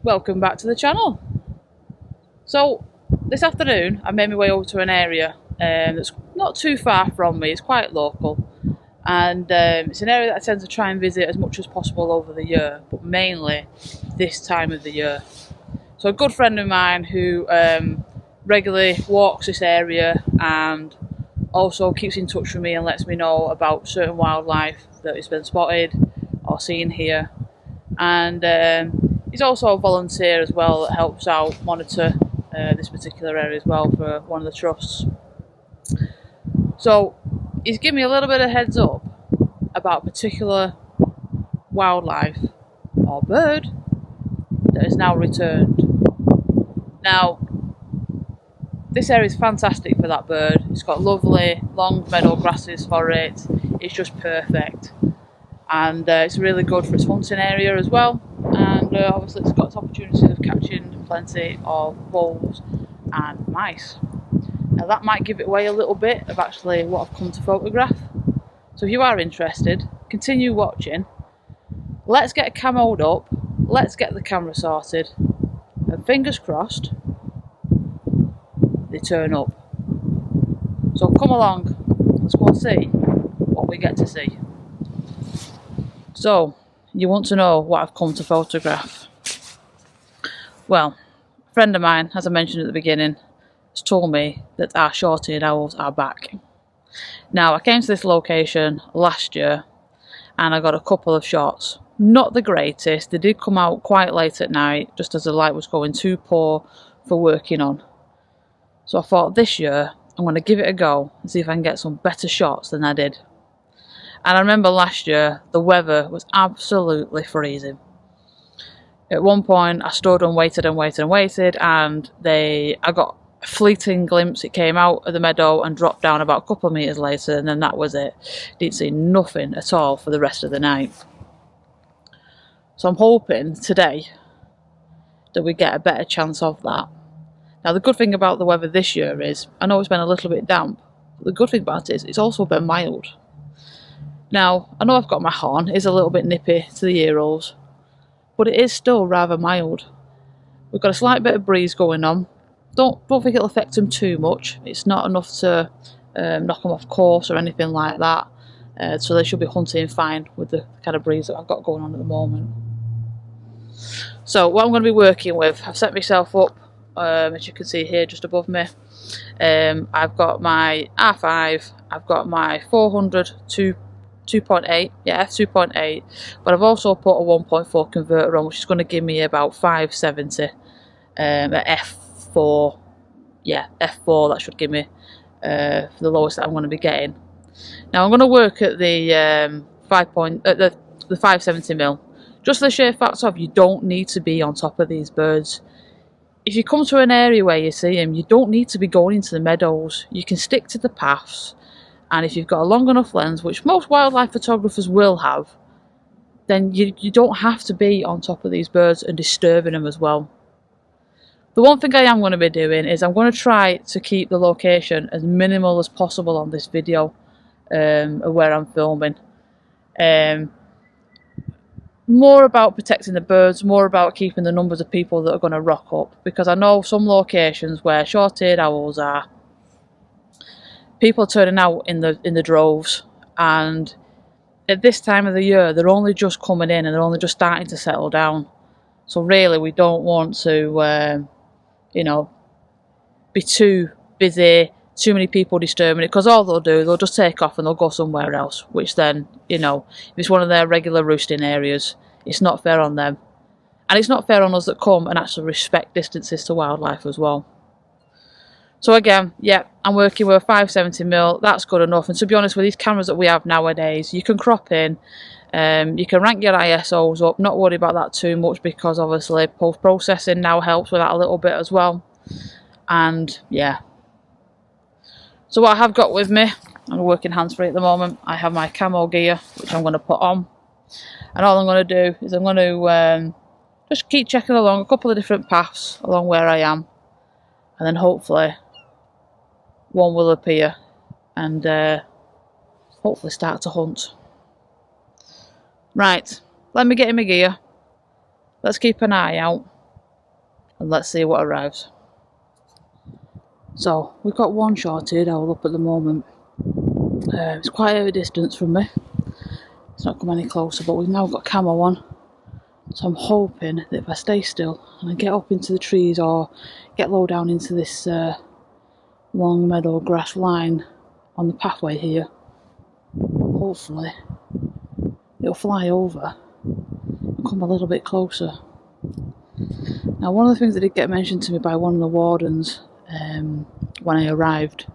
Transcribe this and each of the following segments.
Welcome back to the channel. So this afternoon I made my way over to an area that's not too far from me. It's quite local, and it's an area that I tend to try and visit as much as possible over the year, but mainly this time of the year. So a good friend of mine who regularly walks this area and also keeps in touch with me and lets me know about certain wildlife that has been spotted or seen here, and he's also a volunteer as well that helps out monitor this particular area as well for one of the trusts. So he's given me a little bit of heads up about a particular wildlife or bird that has now returned. Now this area is fantastic for that bird. It's got lovely long meadow grasses for it. It's just perfect, and it's really good for its hunting area as well. And obviously it's got its opportunity of catching plenty of voles and mice. Now that might give it away a little bit of actually what I've come to photograph. So if you are interested, continue watching. Let's get camoed up, let's get the camera sorted, and fingers crossed they turn up. So come along, let's go and see what we get to see. So you want to know what I've come to photograph? Well, a friend of mine, as I mentioned at the beginning, has told me that our short-eared owls are back. Now, I came to this location last year and I got a couple of shots. Not the greatest, they did come out quite late at night, just as the light was going too poor for working on. So I thought this year I'm going to give it a go and see if I can get some better shots than I did. And I remember last year the weather was absolutely freezing. At one point I stood and waited and waited and waited, and I got a fleeting glimpse. It came out of the meadow and dropped down about a couple of metres later, and then that was it. Didn't see nothing at all for the rest of the night. So I'm hoping today that we get a better chance of that. Now the good thing about the weather this year is, I know it's been a little bit damp, but the good thing about it is it's also been mild. Now, I know I've got my horn, it's a little bit nippy to the ear holes, but it is still rather mild. We've got a slight bit of breeze going on. Don't think it'll affect them too much. It's not enough to knock them off course or anything like that. So they should be hunting fine with the kind of breeze that I've got going on at the moment. So what I'm going to be working with, I've set myself up, as you can see here just above me. I've got my R5, I've got my 400 2.8, yeah, f2.8, but I've also put a 1.4 converter on, which is going to give me about 570 at f4. Yeah, f4, that should give me for the lowest that I'm going to be getting. Now I'm going to work at the the 570mm, just for the sheer fact of you don't need to be on top of these birds. If you come to an area where you see them, you don't need to be going into the meadows. You can stick to the paths. And if you've got a long enough lens, which most wildlife photographers will have, then you don't have to be on top of these birds and disturbing them as well. The one thing I am going to be doing is I'm going to try to keep the location as minimal as possible on this video of where I'm filming. More about protecting the birds, more about keeping the numbers of people that are going to rock up, because I know some locations where short-eared owls are, people are turning out in the droves, and at this time of the year they're only just coming in and they're only just starting to settle down. So really we don't want to you know, be too busy, too many people disturbing it, because all they'll just take off and they'll go somewhere else, which then, you know, if it's one of their regular roosting areas, it's not fair on them, and it's not fair on us that come and actually respect distances to wildlife as well. So again, yeah, I'm working with a 570mm, that's good enough. And to be honest, with these cameras that we have nowadays, you can crop in, you can rank your ISOs up, not worry about that too much, because obviously post-processing now helps with that a little bit as well. And yeah. So what I have got with me, I'm working hands-free at the moment, I have my camo gear, which I'm going to put on. And all I'm going to do is I'm going to just keep checking along a couple of different paths along where I am. And then hopefully one will appear and hopefully start to hunt. Right, let me get in my gear. Let's keep an eye out and let's see what arrives. So we've got one short-eared owl up at the moment. It's quite a distance from me. It's not come any closer, but we've now got camo on. So I'm hoping that if I stay still and I get up into the trees or get low down into this long meadow grass line on the pathway here, hopefully it'll fly over and come a little bit closer. Now, one of the things that did get mentioned to me by one of the wardens when I arrived,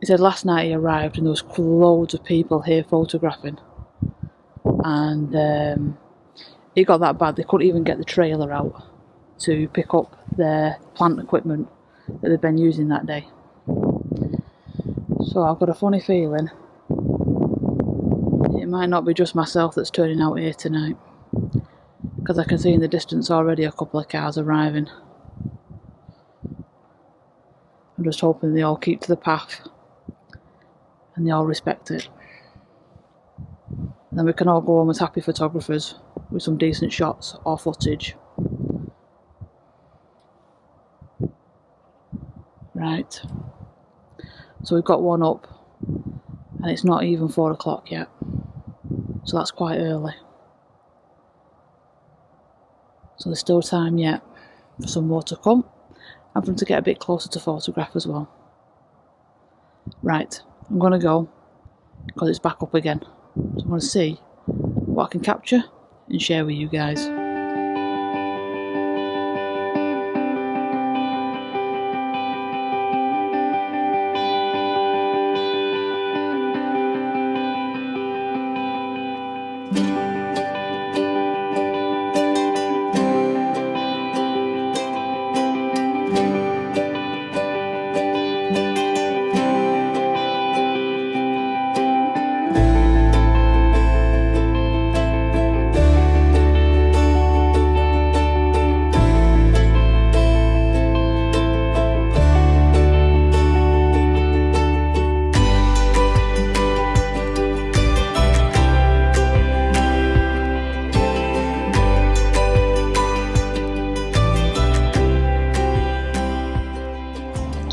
he said last night he arrived and there was loads of people here photographing, and it got that bad they couldn't even get the trailer out to pick up their plant equipment that they'd been using that day. So I've got a funny feeling it might not be just myself that's turning out here tonight, because I can see in the distance already a couple of cars arriving. I'm just hoping they all keep to the path and they all respect it. And then we can all go home as happy photographers with some decent shots or footage. Right, so we've got one up and it's not even 4 o'clock yet, so that's quite early. So there's still time yet for some more to come and for them to get a bit closer to photograph as well. Right, I'm going to go because it's back up again. So I'm going to see what I can capture and share with you guys.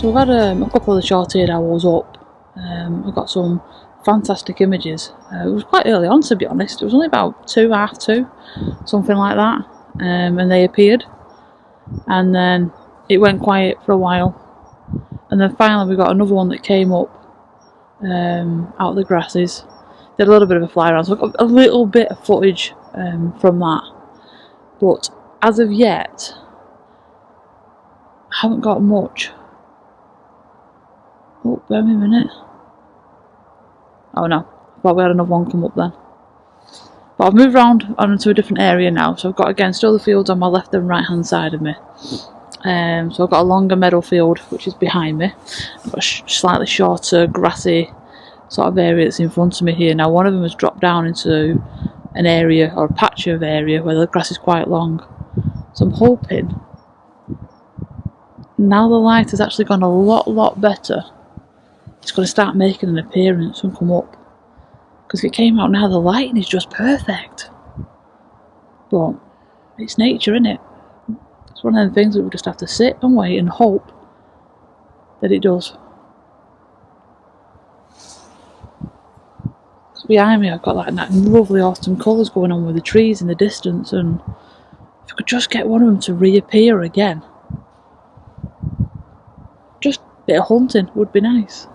So we've had a couple of the short-eared owls up. I got some fantastic images. It was quite early on, to be honest. It was only about 2, half 2, something like that, and they appeared. And then it went quiet for a while, and then finally we got another one that came up out of the grasses. Did a little bit of a fly around, so I got a little bit of footage from that. But as of yet, I haven't got much. Oh, bear me a minute. Oh no, I thought we had another one come up then. But I've moved around onto a different area now, so I've got, again, still the fields on my left and right hand side of me. So I've got a longer meadow field which is behind me. I've got a slightly shorter grassy sort of area that's in front of me here. Now one of them has dropped down into an area, or a patch of area, where the grass is quite long. So I'm hoping, now the light has actually gone a lot better, it's going to start making an appearance and come up. Because if it came out now, the lighting is just perfect. But it's nature, isn't it? It's one of them things that we just have to sit and wait and hope that it does. So behind me I've got like that lovely autumn colours going on with the trees in the distance, and if I could just get one of them to reappear again, just a bit of hunting would be nice.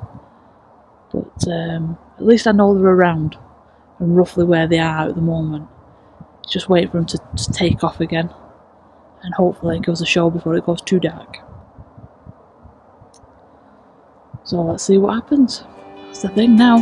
But at least I know they're around and roughly where they are at the moment. Just wait for them to take off again, and hopefully it goes a show before it goes too dark. So let's see what happens. That's the thing now.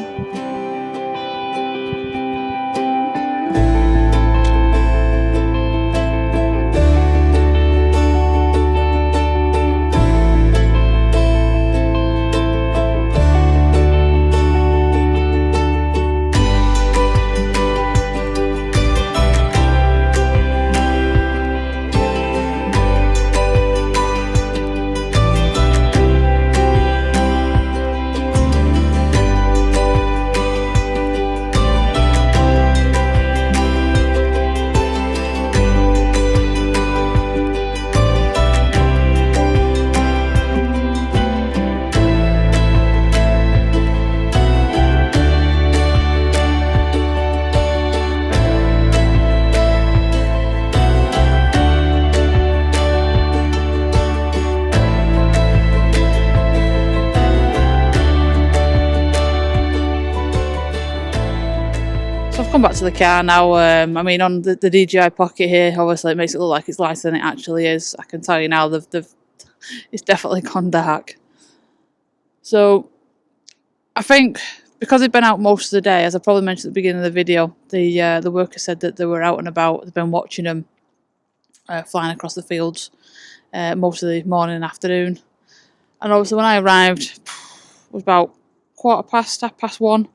back to the car now. I mean, on the DJI Pocket here, obviously it makes it look like it's lighter than it actually is. I can tell you now, it's definitely gone dark. So I think because they've been out most of the day, as I probably mentioned at the beginning of the video, the worker said that they were out and about. They've been watching them flying across the fields most of the morning and afternoon. And obviously when I arrived, it was about 1:15.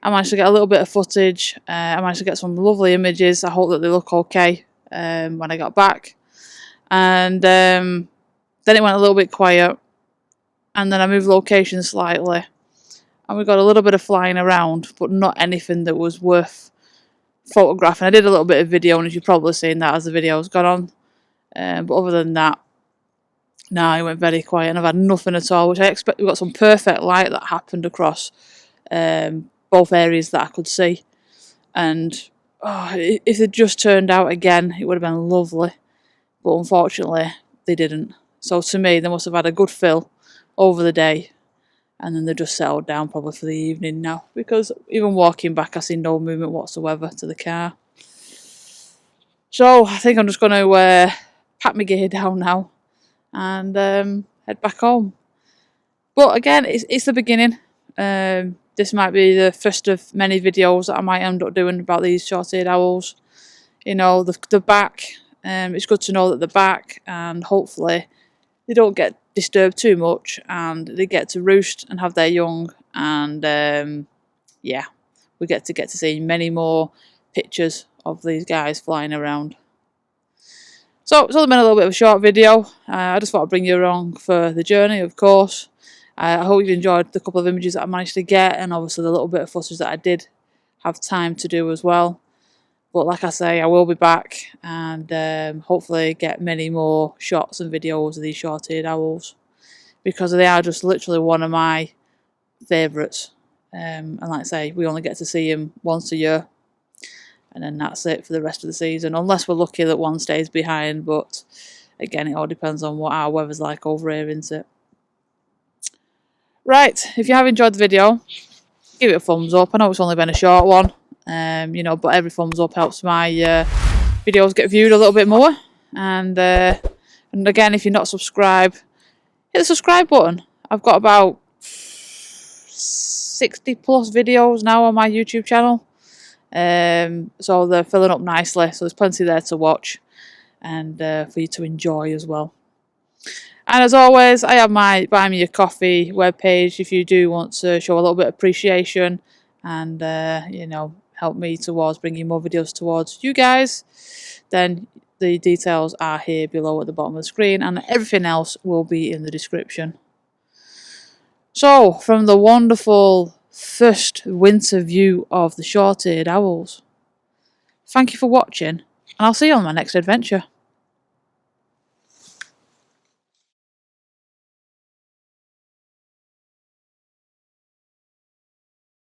I managed to get a little bit of footage. I managed to get some lovely images. I hope that they look okay when I got back. And then it went a little bit quiet. And then I moved location slightly. And we got a little bit of flying around, but not anything that was worth photographing. I did a little bit of video, and you've probably seen that as the video's gone on. But other than that, no, it went very quiet, and I've had nothing at all, which I expect. We got some perfect light that happened across both areas that I could see. And if it just turned out again, it would have been lovely. But unfortunately, they didn't. So to me, they must have had a good fill over the day. And then they just settled down probably for the evening now. Because even walking back, I see no movement whatsoever to the car. So I think I'm just going to pack my gear down now. And head back home. But again, it's the beginning. This might be the first of many videos that I might end up doing about these short-eared owls. You know, the back. It's good to know that they're back. And hopefully they don't get disturbed too much, and they get to roost and have their young, and yeah, we get to see many more pictures of these guys flying around. So it's only been a little bit of a short video. I just thought I'd bring you along for the journey, of course. I hope you enjoyed the couple of images that I managed to get, and obviously the little bit of footage that I did have time to do as well. But like I say, I will be back and hopefully get many more shots and videos of these short-eared owls, because they are just literally one of my favourites. And like I say, we only get to see them once a year, and then that's it for the rest of the season, unless we're lucky that one stays behind. But again, it all depends on what our weather's like over here, isn't it? Right, if you have enjoyed the video, give it a thumbs up. I know it's only been a short one. You know, but every thumbs up helps my videos get viewed a little bit more. And again, if you're not subscribed, hit the subscribe button. I've got about 60 plus videos now on my YouTube channel, so they're filling up nicely. So there's plenty there to watch and for you to enjoy as well. And as always, I have my Buy Me a Coffee webpage if you do want to show a little bit of appreciation and you know, help me towards bringing more videos towards you guys, then the details are here below at the bottom of the screen, and everything else will be in the description. So, from the wonderful first winter view of the short-eared owls, thank you for watching, and I'll see you on my next adventure.